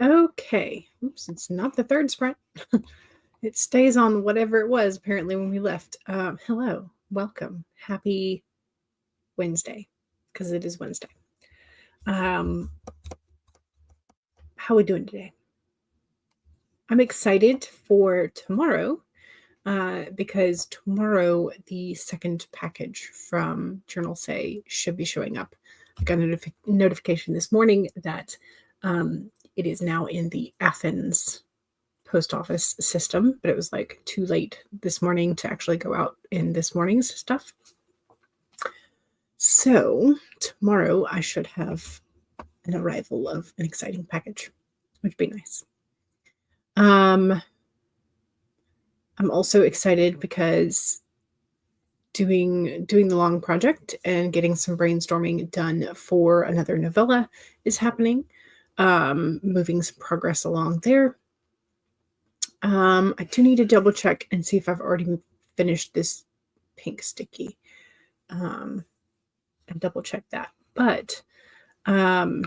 Okay. Oops, it's not the third sprint. It stays on whatever it was apparently when we left. Hello, welcome. Happy Wednesday, because it is Wednesday. Um, how we doing today? I'm excited for tomorrow because tomorrow the second package from Journal Say should be showing up. I got a notification this morning that it is now in the Athens post office system, but it was like too late this morning to actually go out in this morning's stuff. So tomorrow I should have an arrival of an exciting package, which would be nice. I'm also excited because doing the long project and getting some brainstorming done for another novella is happening. Moving some progress along there. I do need to double check and see if I've already finished this pink sticky. And double check that. But I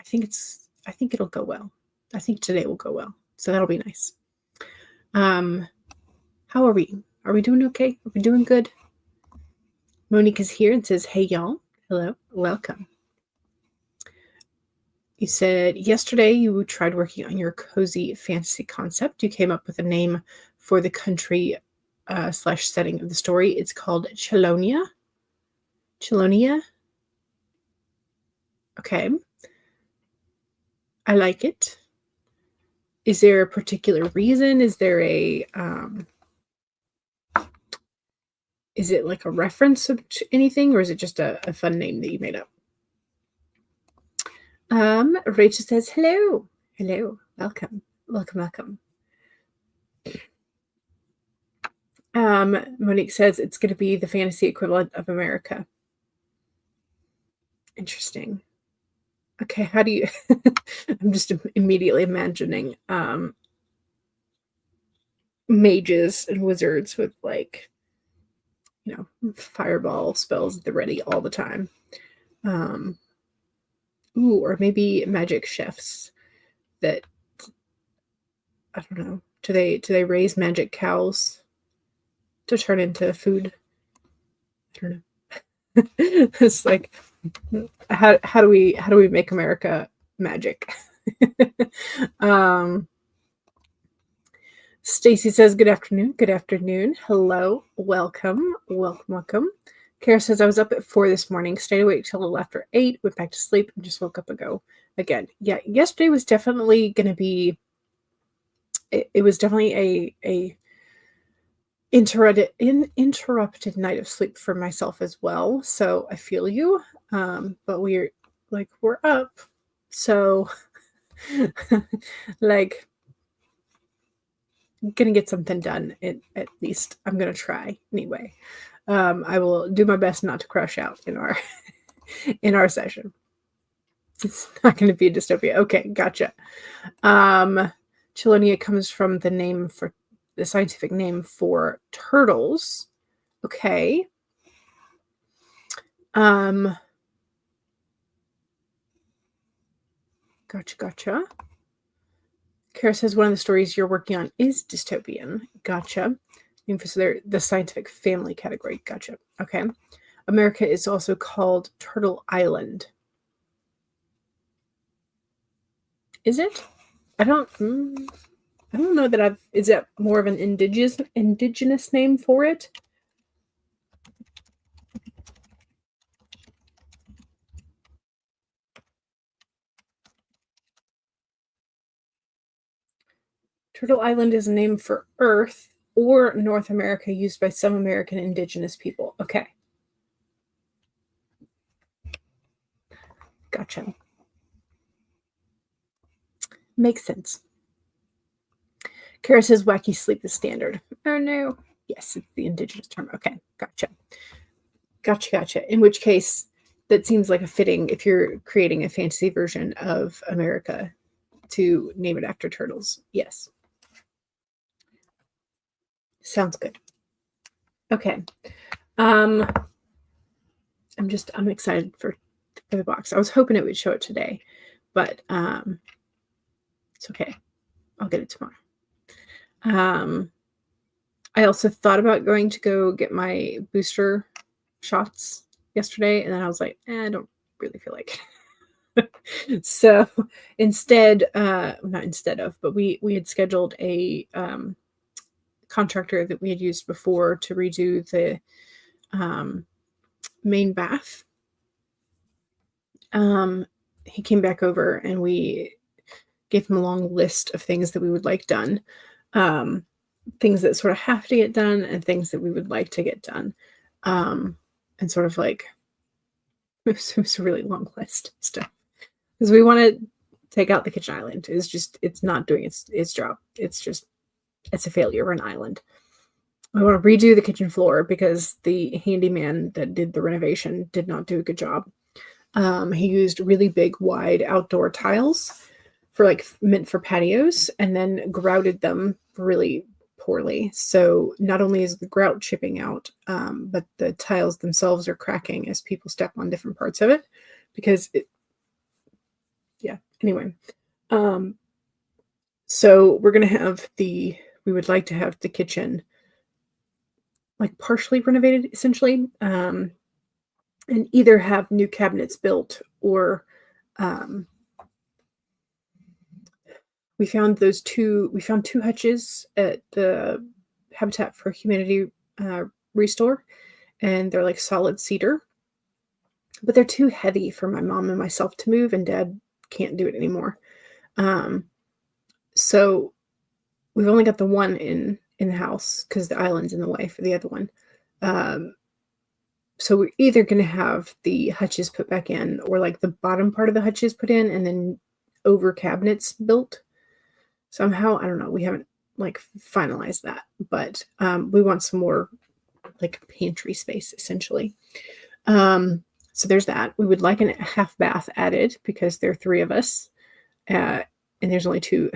think it'll go well. I think today will go well. So that'll be nice. How are we? Are we doing okay? Are we doing good? Monique is here and says, "Hey y'all. Hello. Welcome." You said yesterday you tried working on your cozy fantasy concept. You came up with a name for the country / setting of the story. It's called Chelonia. Chelonia. Okay. I like it. Is there a particular reason? Is there is it like a reference to anything, or is it just a fun name that you made up? Rachel says, hello. Hello. Welcome. Welcome, welcome. Monique says it's going to be the fantasy equivalent of America. Interesting. Okay, how do you I'm just immediately imagining mages and wizards with like fireball spells at the ready all the time. Or maybe magic chefs that I don't know. Do they raise magic cows to turn into food? I don't know. It's like how do we make America magic? Stacy says, good afternoon. Good afternoon. Hello. Welcome. Welcome. Welcome. Kara says, I was up at 4 this morning, stayed awake till a little after 8, went back to sleep, and just woke up ago again. Yeah, yesterday was definitely going to be, it was definitely a interrupted night of sleep for myself as well. So I feel you. But we're up. So like gonna get something done at least. I'm gonna try anyway. I will do my best not to crash out in our in our session. It's not going to be a dystopia. Okay, gotcha. Chelonia comes from the scientific name for turtles. Okay. Gotcha. Kara says one of the stories you're working on is dystopian. Gotcha. So they're the scientific family category. Gotcha. Okay. America is also called Turtle Island. Is it? I don't know that is that more of an indigenous name for it? Turtle Island is a name for Earth or North America used by some American indigenous people. Okay. Gotcha. Makes sense. Kara says wacky sleep is standard. Oh no. Yes, it's the indigenous term. Okay, gotcha. Gotcha. In which case, that seems like a fitting if you're creating a fantasy version of America to name it after turtles. Yes. Sounds good. Okay. I'm excited for for the box. I was hoping it would show it today, but it's okay. I'll get it tomorrow. I also thought about going to go get my booster shots yesterday, and then I was like, I don't really feel like it. So instead, not instead of, but we had scheduled a contractor that we had used before to redo the main bath. He came back over and we gave him a long list of things that we would like done. Things that sort of have to get done and things that we would like to get done. And sort of like, it was a really long list of stuff. Because we want to take out the kitchen island. It's not doing its job. It's a failure of an island. I want to redo the kitchen floor because the handyman that did the renovation did not do a good job. He used really big, wide outdoor tiles meant for patios, and then grouted them really poorly. So not only is the grout chipping out, but the tiles themselves are cracking as people step on different parts of it because anyway. So we would like to have the kitchen like partially renovated essentially, and either have new cabinets built or, we found two hutches at the Habitat for Humanity restore, and they're like solid cedar, but they're too heavy for my mom and myself to move, and Dad can't do it anymore. So we've only got the one in the house because the island's in the way for the other one. So we're either going to have the hutches put back in, or like the bottom part of the hutches put in and then over cabinets built somehow. I don't know. We haven't like finalized that, but we want some more like pantry space essentially. So there's that. We would like a half bath added because there are 3 of us, and there's only two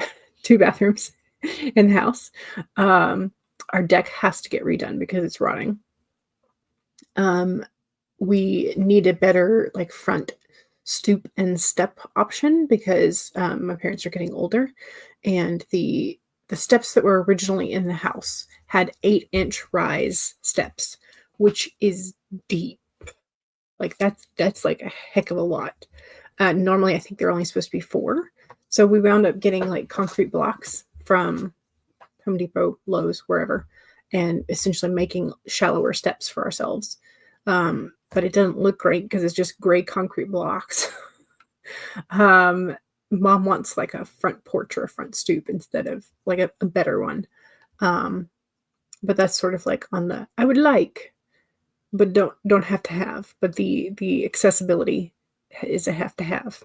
bathrooms in the house. Our deck has to get redone because it's rotting. We need a better like front stoop and step option because my parents are getting older, and the steps that were originally in the house had 8-inch rise steps, which is deep. Like that's like a heck of a lot. Normally I think they're only supposed to be 4. So we wound up getting like concrete blocks from Home Depot, Lowe's, wherever, and essentially making shallower steps for ourselves. But it doesn't look great because it's just gray concrete blocks. Mom wants like a front porch or a front stoop instead of like a better one. But that's sort of like on the, I would like, but don't have to have, but the accessibility is a have to have.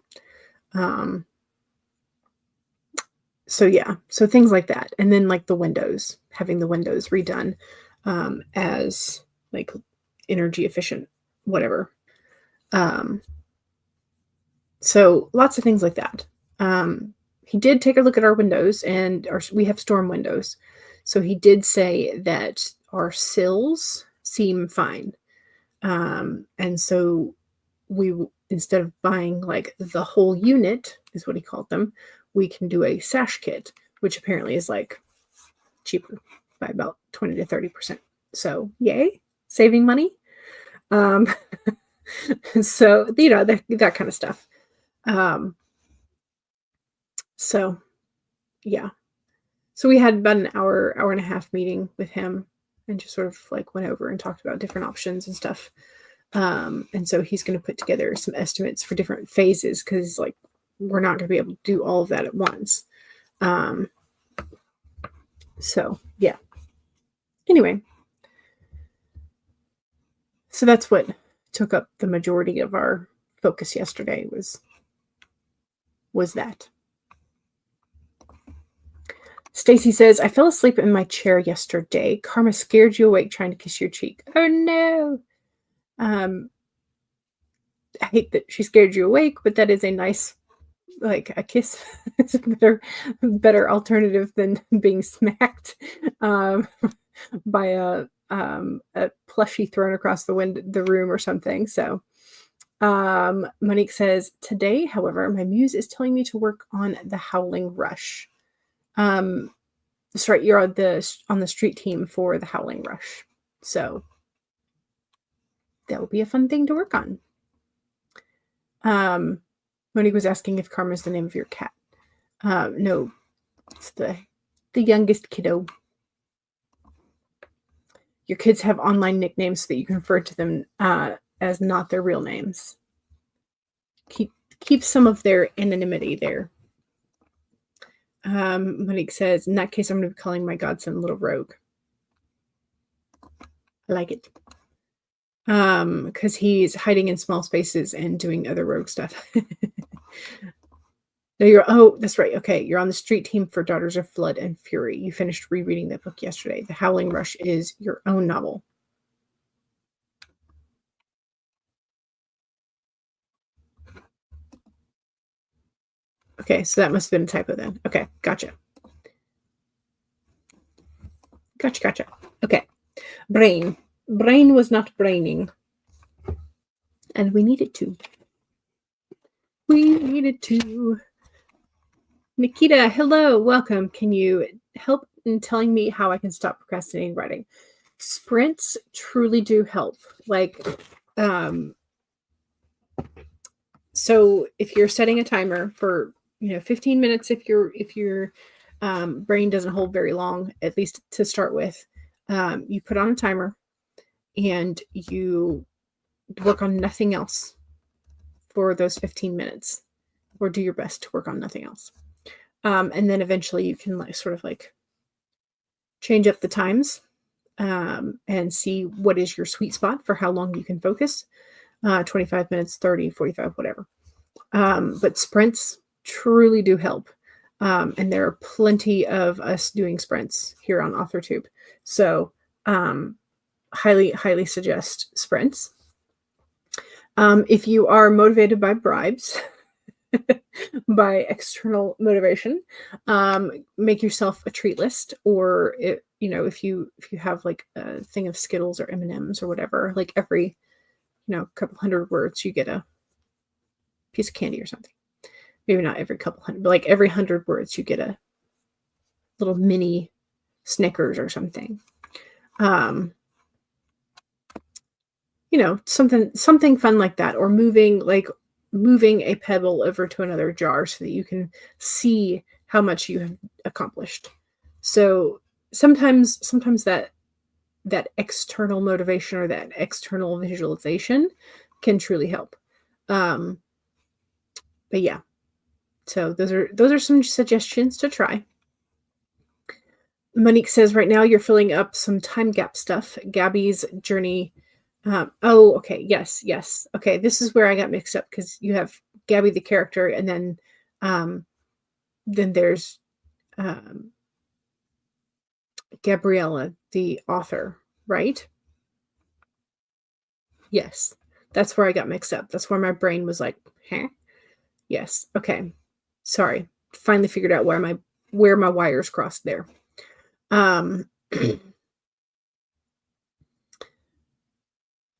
So yeah, so things like that. And then like the windows, having the windows redone, as like energy efficient, whatever. So lots of things like that. He did take a look at our windows, and we have storm windows. So he did say that our sills seem fine. And so instead of buying like the whole unit, is what he called them, we can do a sash kit, which apparently is like cheaper by about 20 to 30%. So yay, saving money. So, you know, that kind of stuff. So yeah. So we had about an hour and a half meeting with him and just sort of like went over and talked about different options and stuff. And so he's going to put together some estimates for different phases because like we're not going to be able to do all of that at once. So yeah. Anyway, so that's what took up the majority of our focus yesterday was that. Stacy says, I fell asleep in my chair yesterday. Karma scared you awake trying to kiss your cheek. Oh no. I hate that she scared you awake, but that is a nice, like a kiss. It's a better alternative than being smacked by a plushie thrown across the room or something. So Monique says, today, however, my muse is telling me to work on the Howling Rush. That's right, you're on the street team for the Howling Rush. So that will be a fun thing to work on. Monique was asking if Karma is the name of your cat. No, it's the youngest kiddo. Your kids have online nicknames so that you can refer to them as not their real names. Keep some of their anonymity there. Monique says, in that case, I'm going to be calling my godson Little Rogue. I like it. Because he's hiding in small spaces and doing other rogue stuff. No, that's right. Okay, you're on the street team for Daughters of Flood and Fury. You finished rereading that book yesterday. The Howling Rush is your own novel. Okay, so that must have been a typo then. Okay, gotcha. Gotcha. Okay. Brain. Brain was not braining. And we needed to. Nikita, hello, welcome. Can you help in telling me how I can stop procrastinating writing? Sprints truly do help. Like, so if you're setting a timer for 15 minutes, if your brain doesn't hold very long, at least to start with, you put on a timer and you work on nothing else for those 15 minutes, or do your best to work on nothing else. And then eventually you can sort of change up the times and see what is your sweet spot for how long you can focus. 25 minutes, 30, 45, whatever. But sprints truly do help. And there are plenty of us doing sprints here on AuthorTube. So highly suggest sprints. If you are motivated by bribes, by external motivation, make yourself a treat list, or if you have a thing of Skittles or M&Ms or whatever, every couple hundred words you get a piece of candy or something. Maybe not every couple hundred, but every 100 words you get a little mini Snickers or something. Something fun like that, or moving a pebble over to another jar so that you can see how much you have accomplished. So sometimes that external motivation or that external visualization can truly help. But yeah, so those are some suggestions to try. Monique says right now you're filling up some time gap stuff. Gabby's journey. Okay. Yes. Okay. This is where I got mixed up, because you have Gabby, the character, and then there's Gabriella, the author, right? Yes. That's where I got mixed up. That's where my brain was like, huh? Yes. Okay. Sorry. Finally figured out where my wires crossed there.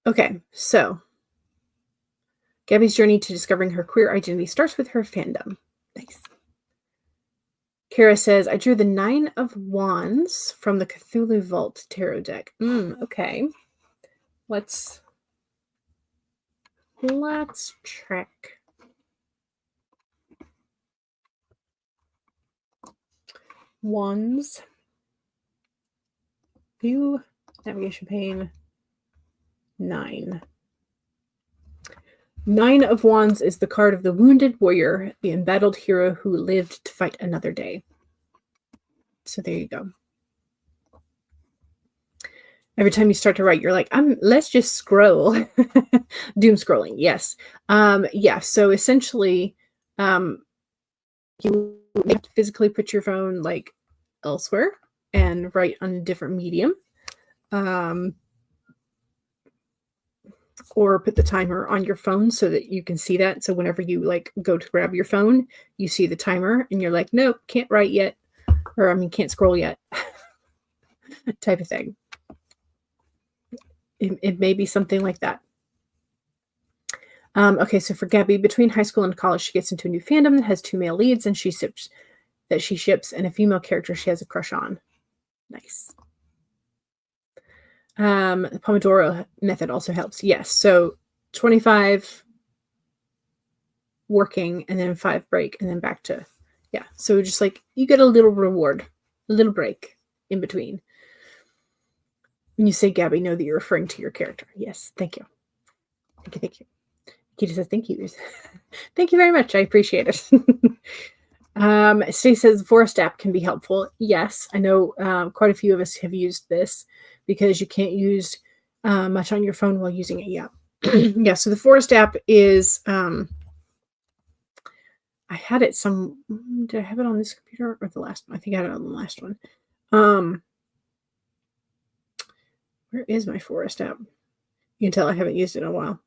Okay, so Gabby's journey to discovering her queer identity starts with her fandom. Nice. Kara says, I drew the 9 of Wands from the Cthulhu Vault tarot deck. Okay. Let's check. Wands. View navigation pane. 9. 9 of Wands is the card of the wounded warrior, the embattled hero who lived to fight another day. So there you go. Every time you start to write, you're like, let's just scroll. Doom scrolling, yes. Yeah, so essentially, you have to physically put your phone elsewhere and write on a different medium. Or put the timer on your phone so that you can see that. So whenever you go to grab your phone, you see the timer and you're like, nope, can't write yet. Or can't scroll yet. Type of thing. It may be something like that. Okay, so for Gabby, between high school and college, she gets into a new fandom that has 2 male leads, and she ships, and a female character she has a crush on. Nice. The Pomodoro method also helps. Yes, so 25 working, and then 5 break, and then back to, yeah. So just like you get a little reward, a little break in between. When you say Gabby, know that you're referring to your character. Yes, thank you. Thank you, thank you. Kitty says thank you. Thank you very much. I appreciate it. Stacey says Forest app can be helpful. Yes, I know quite a few of us have used this because you can't use much on your phone while using it. Yeah. Yeah, so the Forest app is, I had it did I have it on this computer or the last one? I think I had it on the last one. Where is my Forest app? You can tell I haven't used it in a while.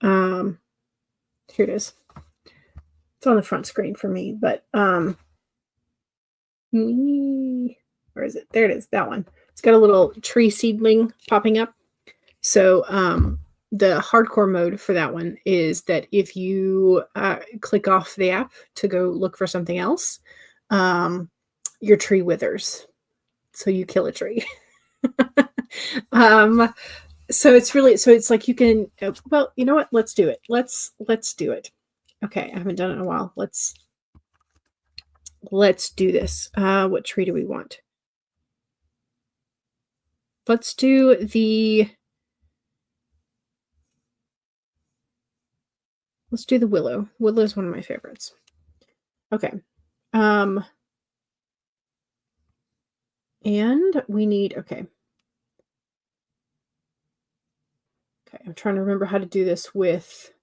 Here it is. It's on the front screen for me, but where is it? There it is, that one. It's got a little tree seedling popping up. So the hardcore mode for that one is that if you click off the app to go look for something else, your tree withers. So you kill a tree. So it's like you can, well, you know what? Let's do it. Let's do it. Okay, I haven't done it in a while. Let's do this. What tree do we want? Let's do the willow. Willow is one of my favorites. Okay. And we need, okay, I'm trying to remember how to do this with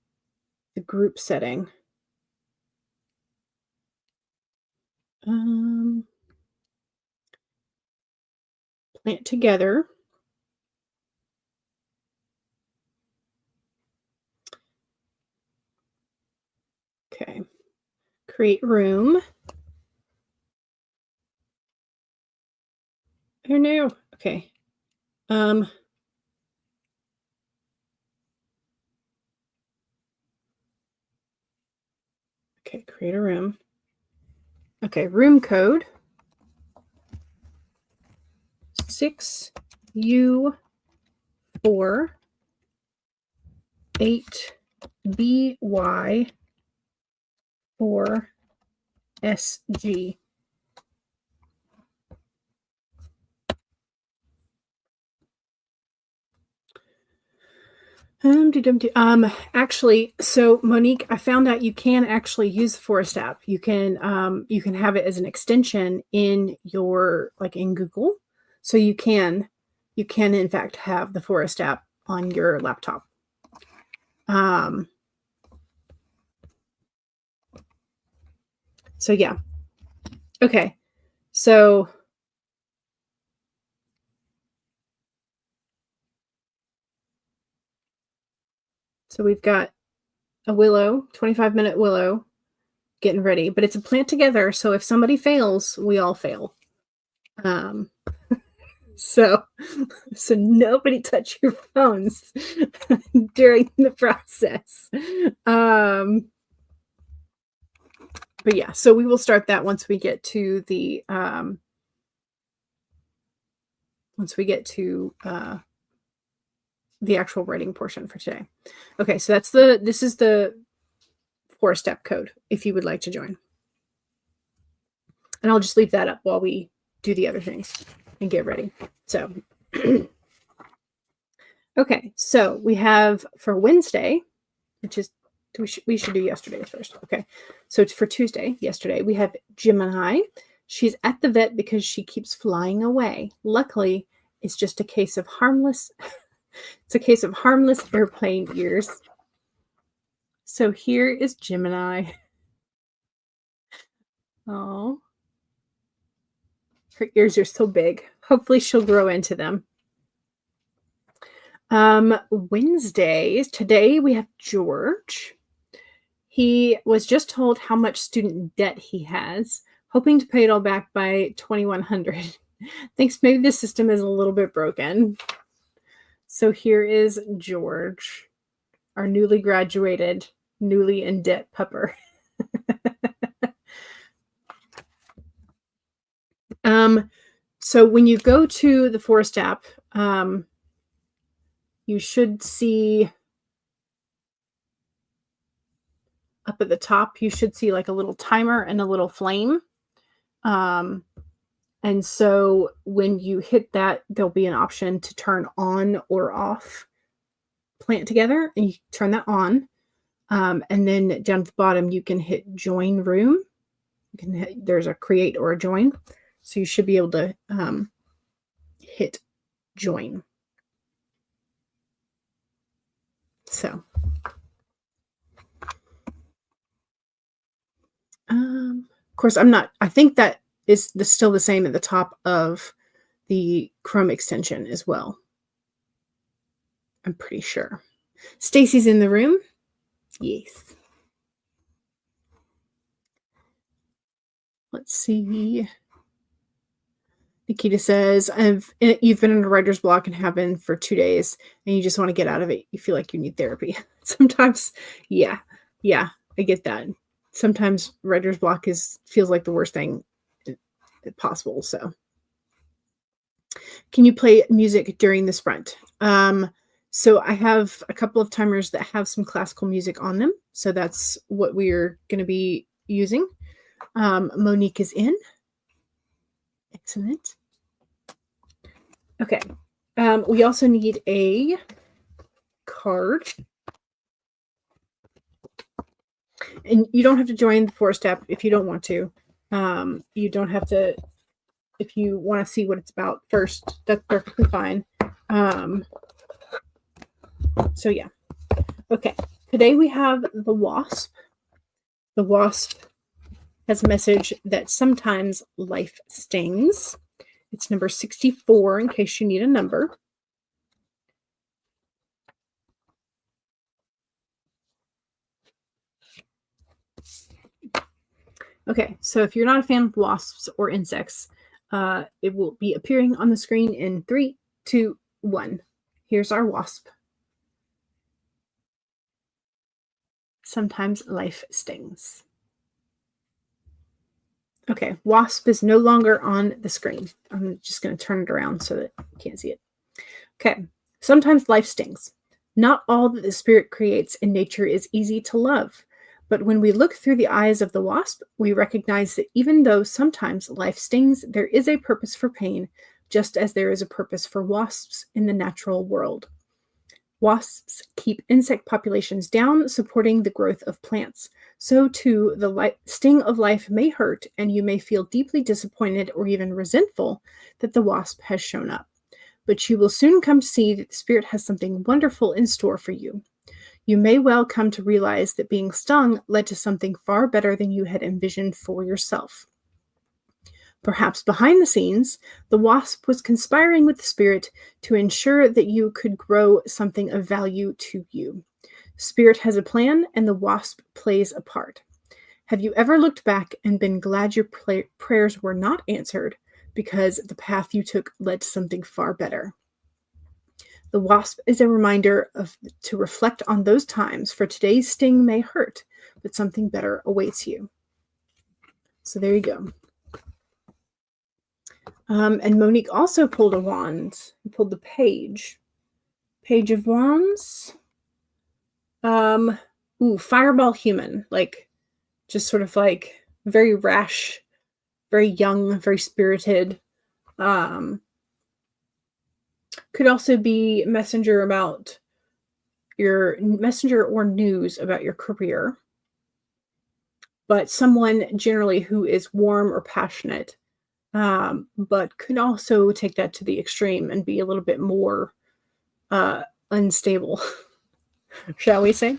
the group setting. Plant together. Okay. Create room. Oh no. Okay. Okay, create a room. Okay, room code 6U4 8BY 4SG. Actually, so Monique, I found out you can actually use the Forest app. You can have it as an extension in your, like in Google. So you can in fact have the Forest app on your laptop. So yeah. Okay. So we've got a willow, 25-minute willow getting ready, but it's a plant together. So if somebody fails, we all fail. So nobody touch your phones during the process. But yeah, so we will start that once we get to the actual writing portion for today. Okay, so this is the 4-step code if you would like to join. And I'll just leave that up while we do the other things and get ready. So okay, so we have for Wednesday, which is we should do yesterday's first. Okay, so it's for Tuesday, yesterday, we have Gemini. She's at the vet because she keeps flying away. Luckily, it's just a case of harmless airplane ears. So here is Gemini. Oh, her ears are so big. Hopefully she'll grow into them. Wednesdays, today we have George. He was just told how much student debt he has, hoping to pay it all back by 2100. Thinks maybe the system is a little bit broken. So here is George. our newly graduated, newly in debt pupper. So when you go to the Forest app, you should see up at the top, you should see like a little timer and a little flame. And so when you hit that, there'll be an option to turn on or off Plant Together, and you turn that on. And then down at the bottom, you can hit Join Room. You can hit, there's a create or a join. So you should be able to hit join. So, of course, I think that is still the same at the top of the Chrome extension as well. I'm pretty sure. Stacy's in the room. Yes. Let's see. Nikita says, you've been in a writer's block and have been for 2 days, and you just want to get out of it. You feel like you need therapy. Sometimes, yeah, I get that. Sometimes writer's block feels like the worst thing possible. So, can you play music during the sprint? So I have a couple of timers that have some classical music on them. So that's what we're going to be using. Monique is in. Excellent. Okay. We also need a card. And you don't have to join the Forest app if you don't want to. You don't have to, if you want to see what it's about first, that's perfectly fine. So yeah. Okay. Today we have the wasp. The wasp has a message that sometimes life stings. It's number 64 in case you need a number. Okay, so if you're not a fan of wasps or insects, it will be appearing on the screen in 3, 2, 1. Here's our wasp. Sometimes life stings. Okay, wasp is no longer on the screen. I'm just going to turn it around so that you can't see it. Okay, sometimes life stings. Not all that the spirit creates in nature is easy to love. But when we look through the eyes of the wasp, we recognize that even though sometimes life stings, there is a purpose for pain, just as there is a purpose for wasps in the natural world. Wasps keep insect populations down, supporting the growth of plants. So too, the sting of life may hurt, and you may feel deeply disappointed or even resentful that the wasp has shown up. But you will soon come to see that the spirit has something wonderful in store for you. You may well come to realize that being stung led to something far better than you had envisioned for yourself. Perhaps behind the scenes, the wasp was conspiring with the spirit to ensure that you could grow something of value to you. Spirit has a plan, and the wasp plays a part. Have you ever looked back and been glad your prayers were not answered because the path you took led to something far better? The wasp is a reminder to reflect on those times, for today's sting may hurt, but something better awaits you. So there you go. And Monique also pulled a wand. Pulled the page. Page of Wands. Fireball human. Like, just sort of like very rash, very young, very spirited. Could also be messenger or news about your career. But someone generally who is warm or passionate, but could also take that to the extreme and be a little bit more unstable, shall we say?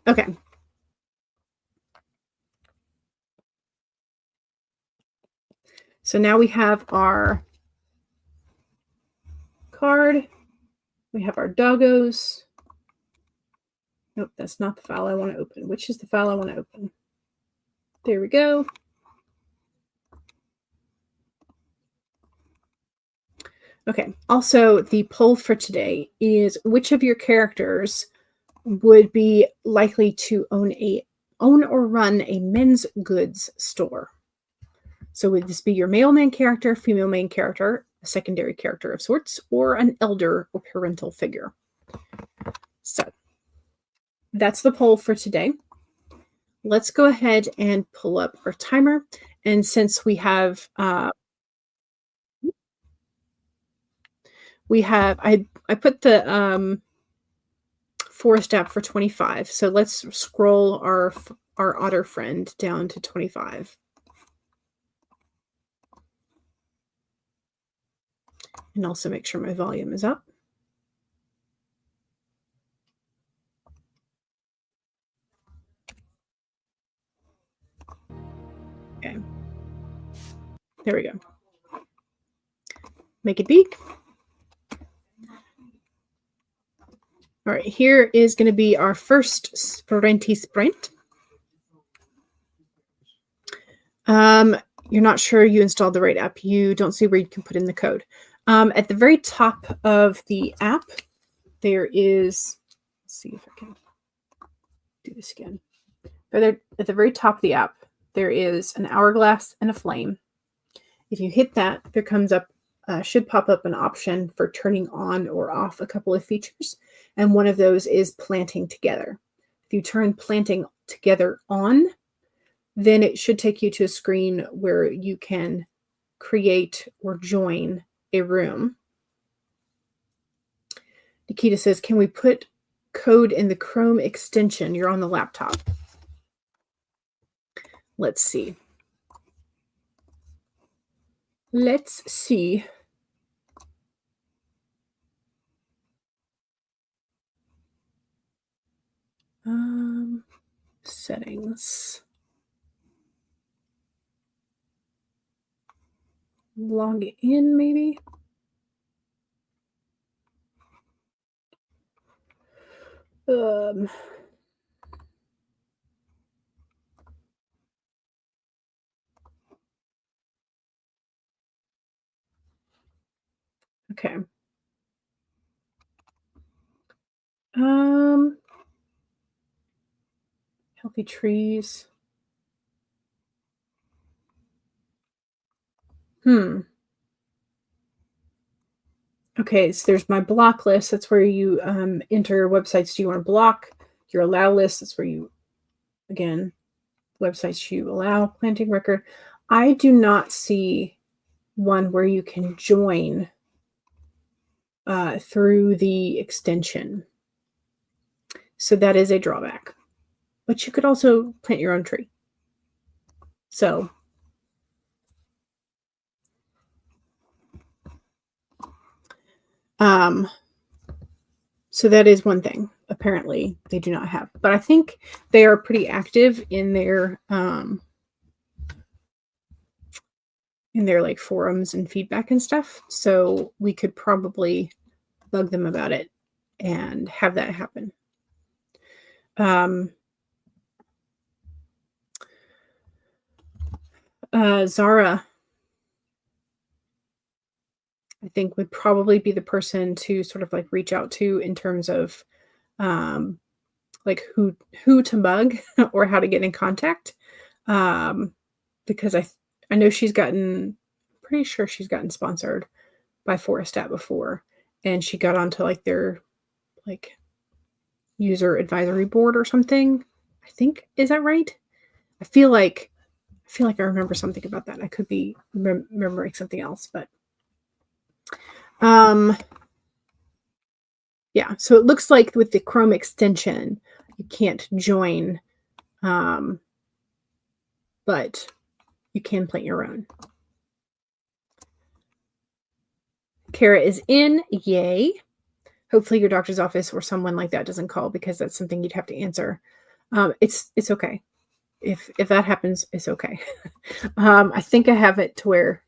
Okay. So now we have our card. We have our doggos. Nope, that's not the file I want to open. Which is the file I want to open? There we go. Okay. Also, the poll for today is which of your characters would be likely to own or run a men's goods store. So would this be your male main character, female main character, a secondary character of sorts, or an elder or parental figure? So that's the poll for today. Let's go ahead and pull up our timer. And since we have I put the forest app for 25. So let's scroll our otter friend down to 25. And also make sure my volume is up. Okay. There we go. Make it big. All right, here is going to be our first sprinty sprint. You're not sure you installed the right app. You don't see where you can put in the code. At the very top of the app, there is, let's see if I can do this again. At the very top of the app, there is an hourglass and a flame. If you hit that, there comes up, should pop up an option for turning on or off a couple of features. And one of those is planting together. If you turn planting together on, then it should take you to a screen where you can create or join a room. Nikita says, can we put code in the Chrome extension? You're on the laptop. Let's see. Let's see. Settings. Log in, maybe. Okay. Healthy trees. Okay, so there's my block list. That's where you enter websites you want to block. Your allow list, that's where you, again, websites you allow. Planting record. I do not see one where you can join through the extension. So that is a drawback. But you could also plant your own tree. So so that is one thing apparently they do not have. But I think they are pretty active in their like forums and feedback and stuff. So we could probably bug them about it and have that happen. Zara, I think, would probably be the person to sort of like reach out to in terms of like who to bug or how to get in contact. Because I know pretty sure she's gotten sponsored by Forest App before, and she got onto like their like user advisory board or something. I think, is that right? I feel like I remember something about that. I could be remembering something else, but yeah. So it looks like with the Chrome extension, you can't join, but you can plant your own. Kara is in. Yay. Hopefully your doctor's office or someone like that doesn't call, because that's something you'd have to answer. It's okay. If that happens, it's okay. I think I have it to where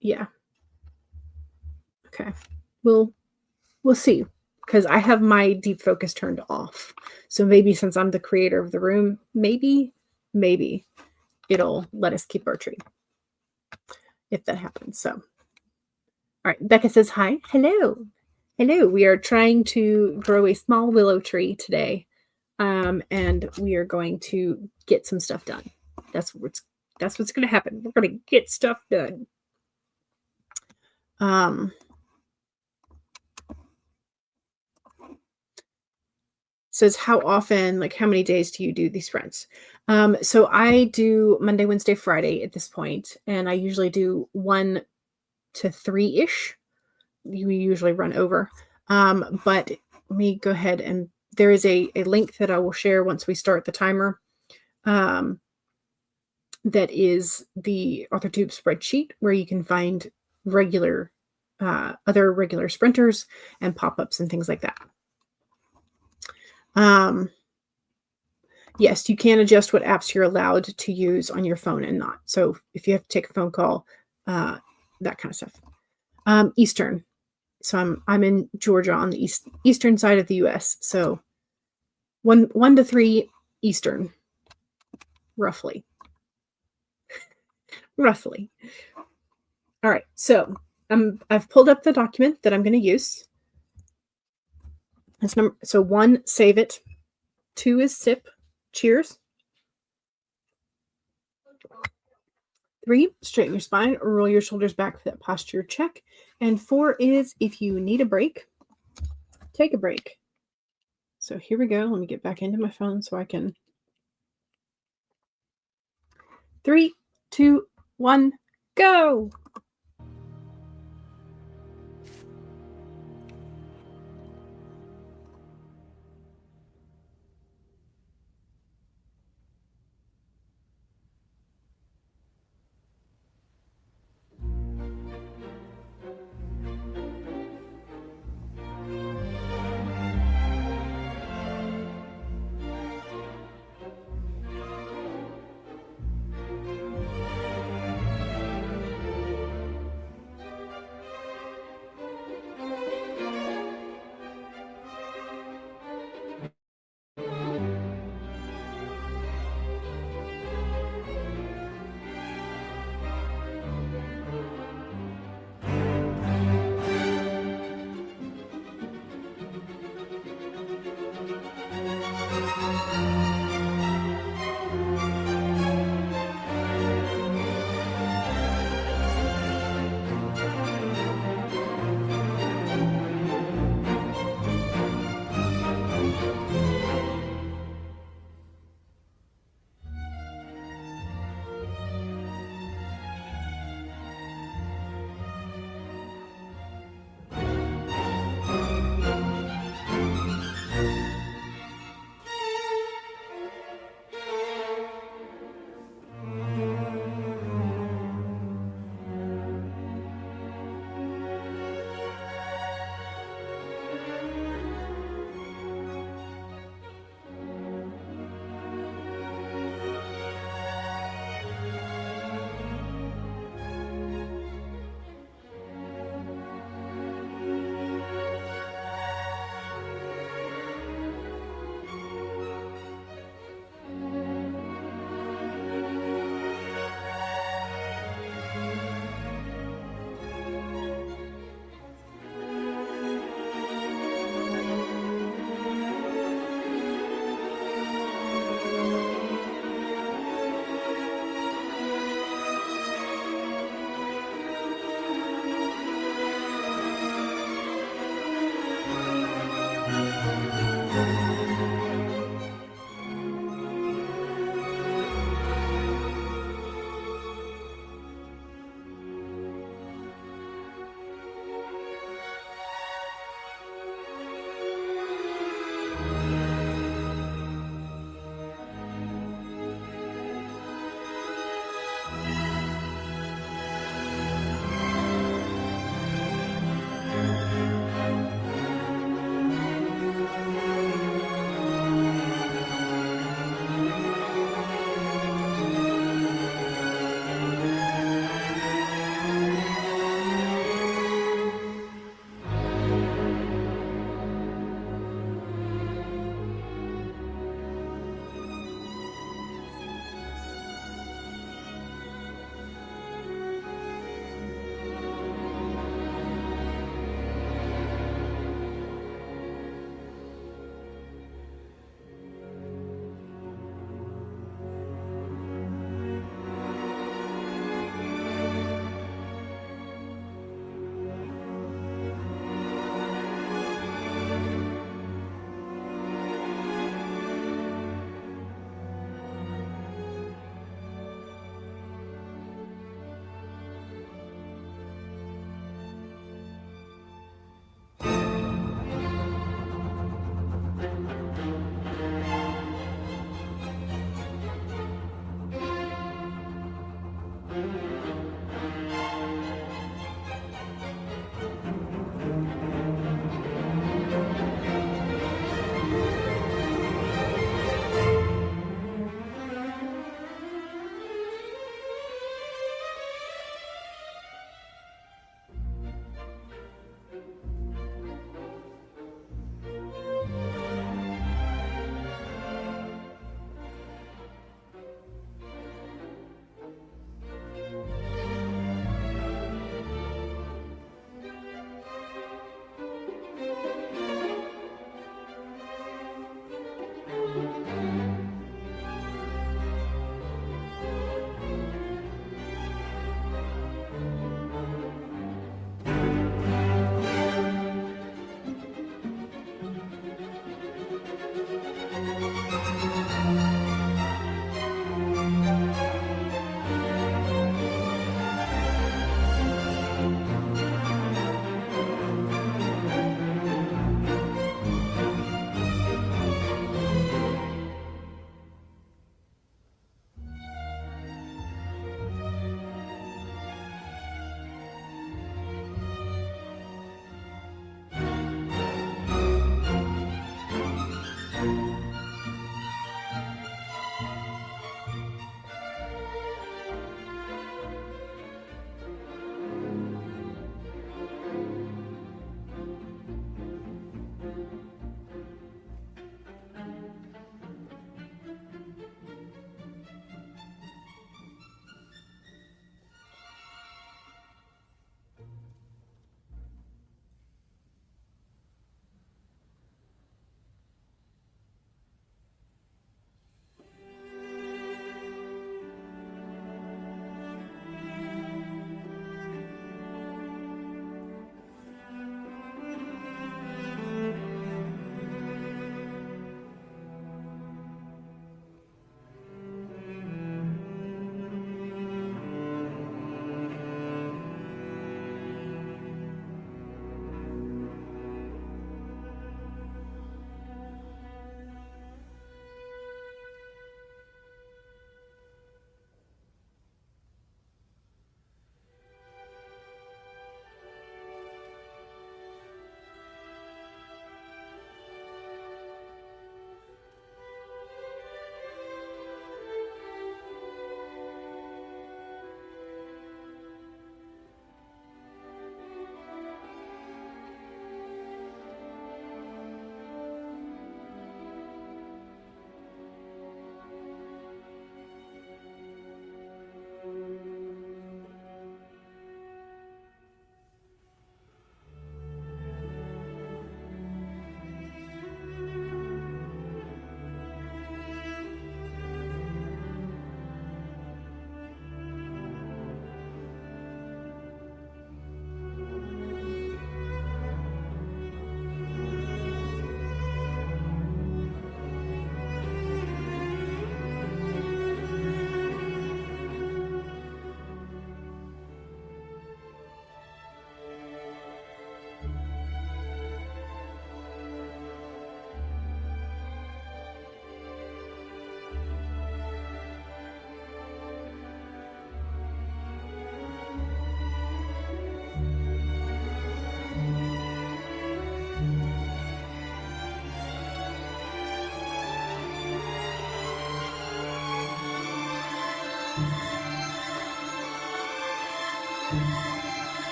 yeah. Okay. We'll see, because I have my deep focus turned off. So maybe since I'm the creator of the room, maybe it'll let us keep our tree if that happens. So All right, Becca says hi. Hello. Hello. We are trying to grow a small willow tree today. And we are going to get some stuff done. That's what's going to happen. We're going to get stuff done. Says how often, like how many days do you do these sprints? So I do Monday, Wednesday, Friday at this point, and I usually do 1 to 3-ish. We usually run over. But let me go ahead, and there is a link that I will share once we start the timer. That is the AuthorTube spreadsheet where you can find other regular sprinters and pop-ups and things like that. Yes, you can adjust what apps you're allowed to use on your phone and not. So if you have to take a phone call, that kind of stuff. Eastern. So I'm in Georgia on the eastern side of the U.S. So 1 to 3 Eastern, roughly. Roughly. All right. So I've pulled up the document that I'm going to use. So 1, save it. 2 is sip. Cheers. 3, straighten your spine, roll your shoulders back for that posture check. And 4 is if you need a break, take a break. So here we go. Let me get back into my phone so I can. 3, 2, 1, go.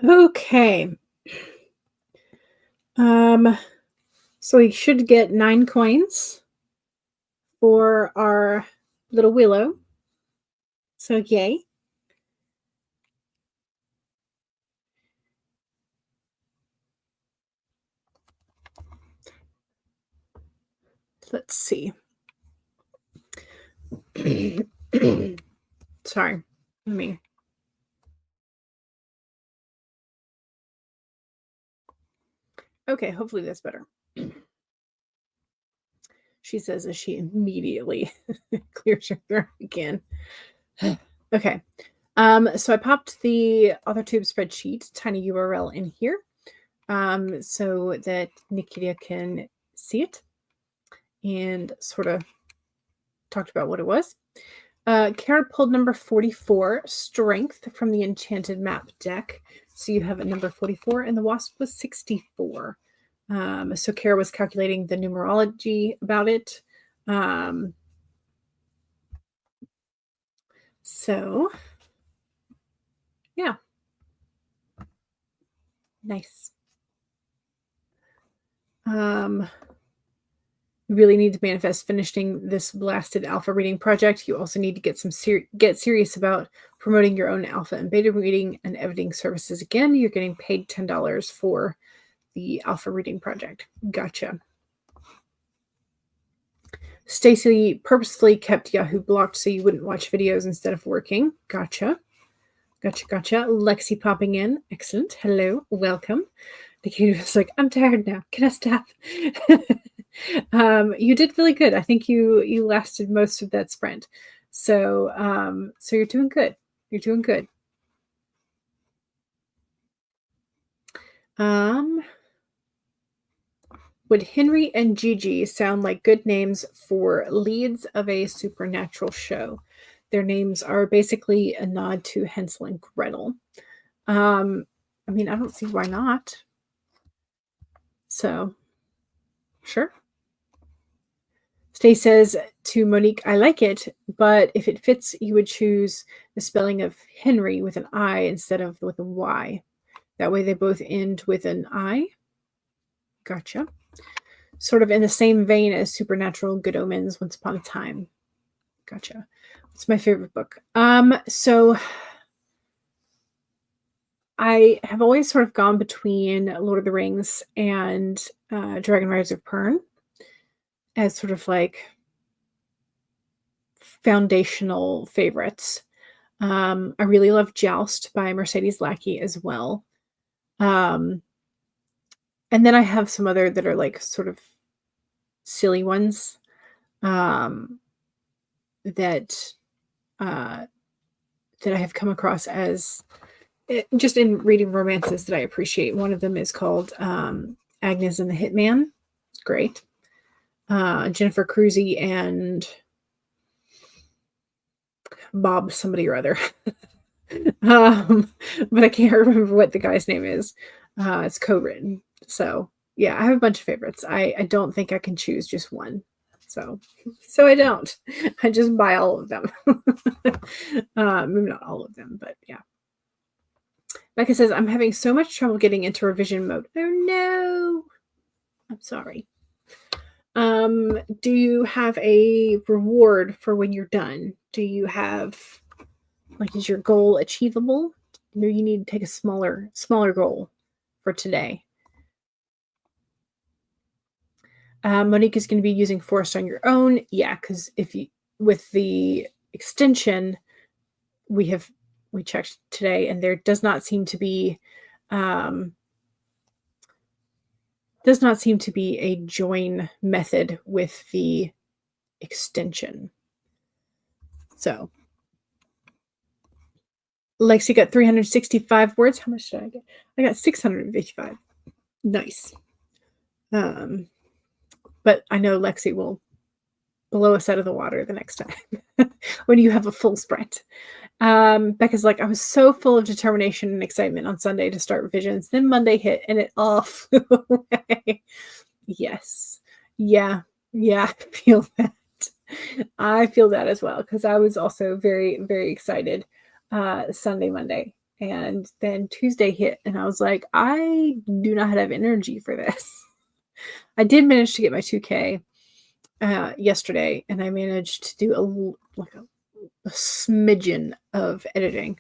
Okay. Um, so we should get 9 coins for our little willow. So yay. Let's see. Sorry. Let me. Okay, hopefully that's better. She says as she immediately clears her throat again. Okay. So I popped the author tube spreadsheet, tiny URL in here, so that Nikita can see it and sort of talked about what it was. Kara pulled number 44, Strength, from the Enchanted Map deck. So you have a number 44, and the Wasp was 64. So Kara was calculating the numerology about it. So, yeah. Nice. You really need to manifest finishing this blasted alpha reading project. You also need to get get serious about promoting your own alpha and beta reading and editing services. Again, you're getting paid $10 for the alpha reading project. Gotcha. Stacy purposefully kept Yahoo blocked so you wouldn't watch videos instead of working. Gotcha. Gotcha. Lexi popping in. Excellent. Hello. Welcome. The kid was like, I'm tired now. Can I stop? You did really good. I think you lasted most of that sprint. So so you're doing good. You're doing good. Would Henry and Gigi sound like good names for leads of a supernatural show? Their names are basically a nod to Hansel and Gretel. I mean, I don't see why not. So, sure. Stay says to Monique, I like it, but if it fits, you would choose the spelling of Henry with an I instead of with a Y. That way they both end with an I. Gotcha. Sort of in the same vein as Supernatural, Good Omens, Once Upon a Time. Gotcha. What's my favorite book? So I have always sort of gone between Lord of the Rings and Dragon Riders of Pern as sort of like foundational favorites. I really love Joust by Mercedes Lackey as well. And then I have some other that are like sort of silly ones that that I have come across as just in reading romances that I appreciate. One of them is called Agnes and the Hitman. It's great. Jennifer Cruzy and Bob somebody or other. But I can't remember what the guy's name is. It's co-written. So yeah, I have a bunch of favorites. I don't think I can choose just one. So I don't. I just buy all of them. Maybe not all of them, but yeah. Becca says, I'm having so much trouble getting into revision mode. Oh no. I'm sorry. Do you have a reward for when you're done? Do you have, like, is your goal achievable? No, you need to take a smaller goal for today. Monique is going to be using Forest on your own. Yeah, because if you, with the extension, we checked today, and there does not seem to be a join method with the extension. So Lexi got 365 words. How much did I get? I got 655. Nice. But I know Lexi will blow us out of the water the next time when you have a full sprint. Becca's like, I was so full of determination and excitement on Sunday to start revisions. Then Monday hit and it all flew away. Yes. Yeah. I feel that. I feel that as well because I was also very, very excited Sunday, Monday. And then Tuesday hit, and I was like, I do not have energy for this. I did manage to get my 2K yesterday, and I managed to do a smidgen of editing,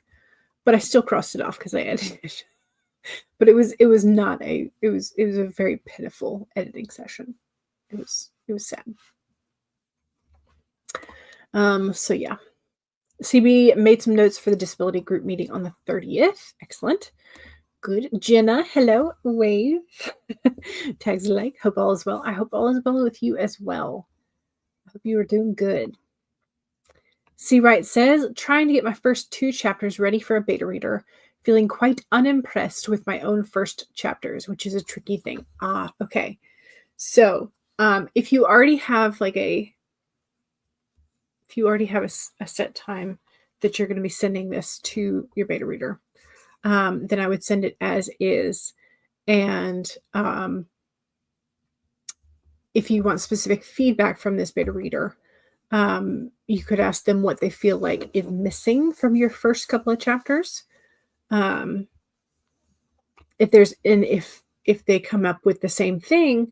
but I still crossed it off because I edited. But it was not a it was a very pitiful editing session. It was sad. So yeah. CB made some notes for the disability group meeting on the 30th. Excellent. Good. Jenna, hello. Wave. Tags like. Hope all is well. I hope all is well with you as well. I hope you are doing good. C. Wright says, trying to get my first 2 chapters ready for a beta reader. Feeling quite unimpressed with my own first chapters, which is a tricky thing. Okay. So, if you already have a set time that you're going to be sending this to your beta reader, then I would send it as is. And if you want specific feedback from this beta reader, you could ask them what they feel like is missing from your first couple of chapters. If they come up with the same thing,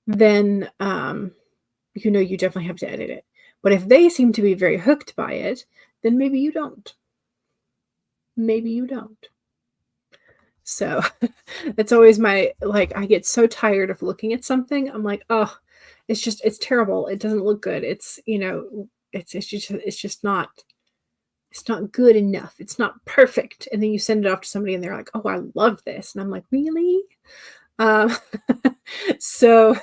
then you definitely have to edit it. But if they seem to be very hooked by it, then maybe you don't. Maybe you don't. So that's always my, I get so tired of looking at something. I'm like, oh, it's terrible. It doesn't look good. It's just not good enough. It's not perfect. And then you send it off to somebody and they're like, oh, I love this. And I'm like, really? So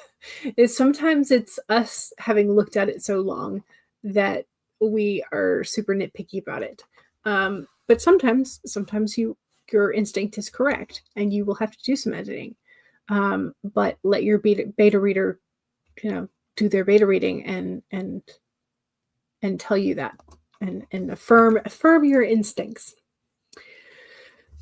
sometimes it's us having looked at it so long that we are super nitpicky about it. But sometimes your instinct is correct and you will have to do some editing. But let your beta reader, do their beta reading and tell you that and affirm your instincts.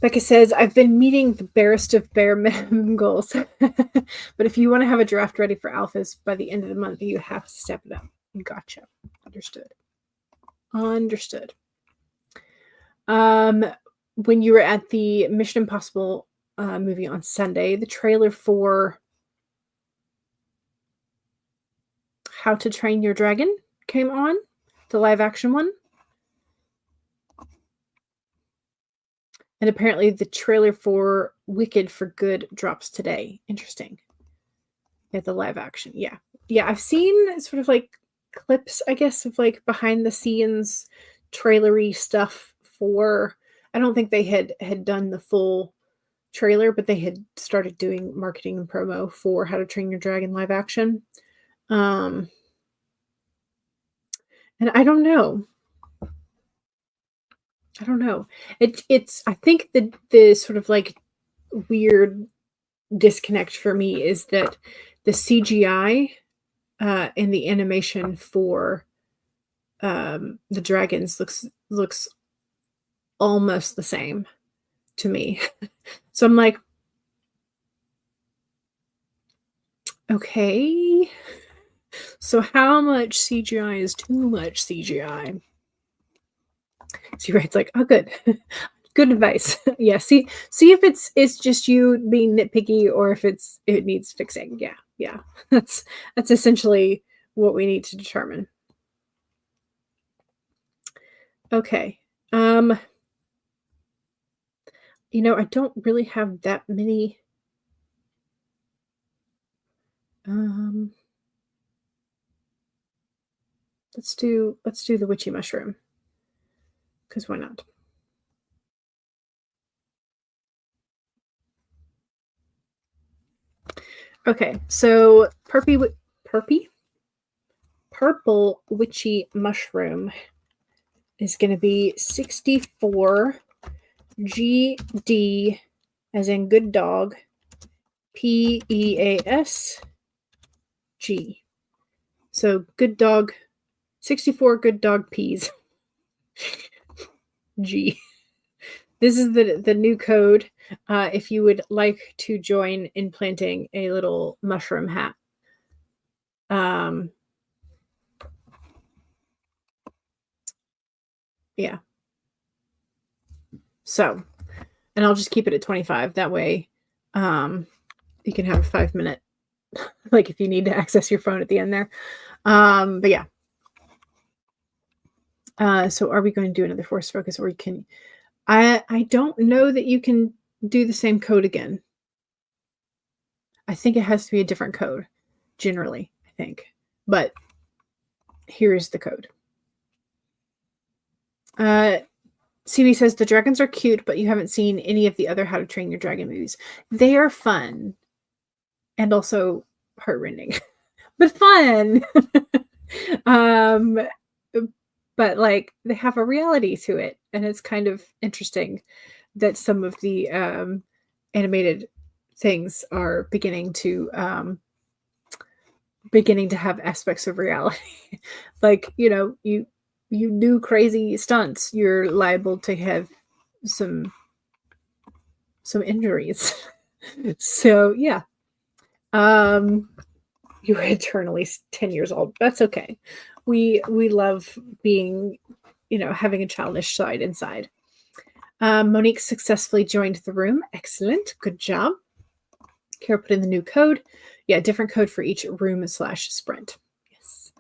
Becca says, I've been meeting the barest of bare minimum goals. But if you want to have a draft ready for alphas by the end of the month, you have to step it up. Gotcha. Understood. When you were at the Mission Impossible movie on Sunday, the trailer for How to Train Your Dragon came on, the live action one. And apparently the trailer for Wicked for Good drops today. Interesting. Yeah, the live action. Yeah. Yeah, I've seen sort of clips, I guess, of behind the scenes trailery stuff for, I don't think they had done the full trailer, but they had started doing marketing and promo for How to Train Your Dragon live action. And I don't know. It's I think the sort of weird disconnect for me is that the CGI and the animation for the dragons looks almost the same to me. So I'm like, okay, so how much CGI is too much CGI? So you're right, it's like, oh, good. Good advice. Yeah, see if it's just you being nitpicky or if it needs fixing. Yeah. That's essentially what we need to determine. Okay. I don't really have that many. Let's do the witchy mushroom, because why not? Okay, so purple witchy mushroom is going to be 64 GD, as in good dog, PEAS G. So good dog, 64 good dog peas. G. This is the new code if you would like to join in planting a little mushroom hat. Yeah. So And I'll just keep it at 25. That way, you can have a 5-minute, like if you need to access your phone at the end there. But yeah. So are we going to do another force focus, or you can, I don't know that you can do the same code again. I think it has to be a different code, generally, I think. But here's the code. CB says the dragons are cute, but you haven't seen any of the other How to Train Your Dragon movies. They are fun and also heartrending, but fun. But like they have a reality to it, and it's kind of interesting that some of the animated things are beginning to have aspects of reality. Like, you do crazy stunts, you're liable to have some injuries. So yeah. You're eternally 10 years old. That's okay. We love being, having a childish side inside. Monique successfully joined the room. Excellent. Good job. Kara put in the new code. Yeah, different code for each room/sprint. Yes.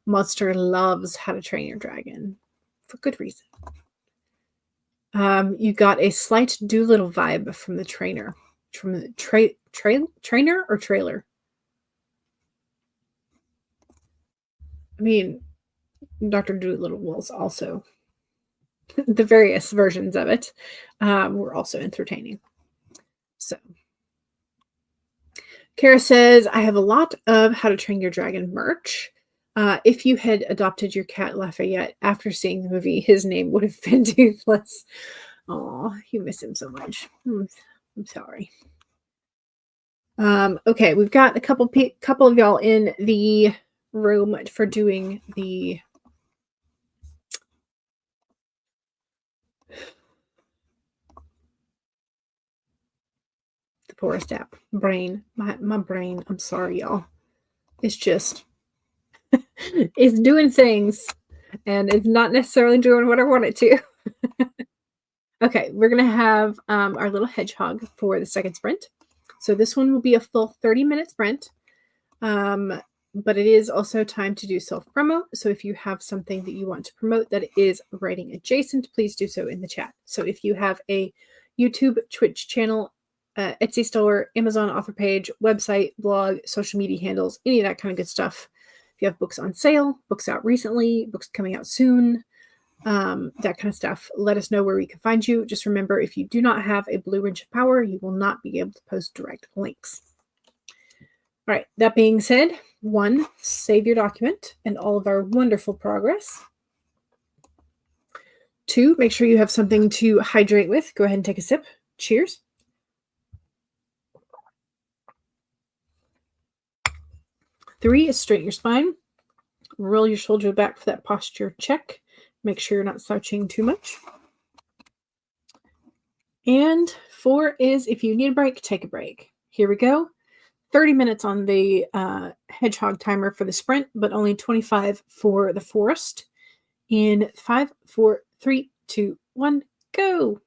Monster loves How to Train Your Dragon for good reason. You got a slight Doolittle vibe from the trainer. From the trainer or trailer? I mean, Dr. Doolittle was also the various versions of it were also entertaining. So, Kara says, I have a lot of How to Train Your Dragon merch. If you had adopted your cat Lafayette after seeing the movie, his name would have been Toothless. Oh, you miss him so much. I'm sorry. Okay, we've got a couple of y'all in the room for doing the Forest app. Brain. My brain. I'm sorry, y'all. It's just it's doing things and it's not necessarily doing what I want it to. Okay, we're gonna have our little hedgehog for the second sprint. So this one will be a full 30-minute sprint. But it is also time to do self-promo. So if you have something that you want to promote that is writing adjacent, please do so in the chat. So if you have a YouTube, Twitch channel, Etsy store, Amazon offer page, website, blog, social media handles, any of that kind of good stuff. If you have books on sale, books out recently, books coming out soon, that kind of stuff, let us know where we can find you. Just remember, if you do not have a blue wrench of power, you will not be able to post direct links. All right, that being said, 1, save your document and all of our wonderful progress. 2, make sure you have something to hydrate with. Go ahead and take a sip. Cheers. 3 is straighten your spine. Roll your shoulder back for that posture check. Make sure you're not slouching too much. And 4 is if you need a break, take a break. Here we go. 30 minutes on the hedgehog timer for the sprint, but only 25 for the forest. In 5, 4, 3, 2, 1, go.